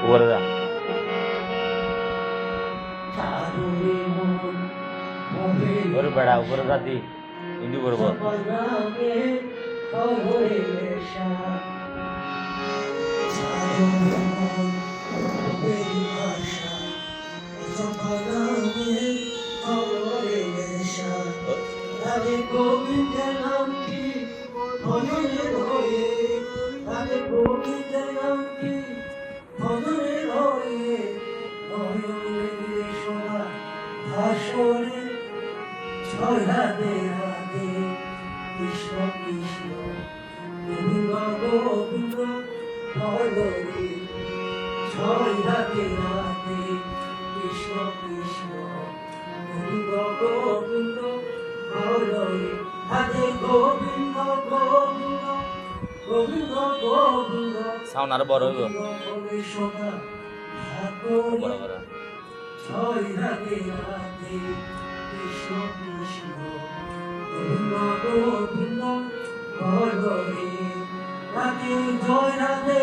উপরে যা ওরে বেড়া উপরে যা দি হিন্দু করবো গোবিন্দের নামটি ভজনের হয়ে রাধে গোবিন্দের নামটি ভজনের হয়ে নয়নের সোনা ভাসরে জয় রাধে রাধে কৃষ্ণ কৃষ্ণ গোবিন্দ গোবিন্দ হরে জয় রাধে রাধে কৃষ্ণ কৃষ্ণ গোবিন্দ গোবিন্দ হরে রাধে গোবিন্দ গোবিন্দ গোবিন্দ গোবিন্দ সাউন্ড আরো বড় হইব সোনা বড় বড় জয় রাধে রাধে কৃষ্ণ কৃষ্ণ গোবিন্দ গোবিন্দ হরে রাধে জয় রাধে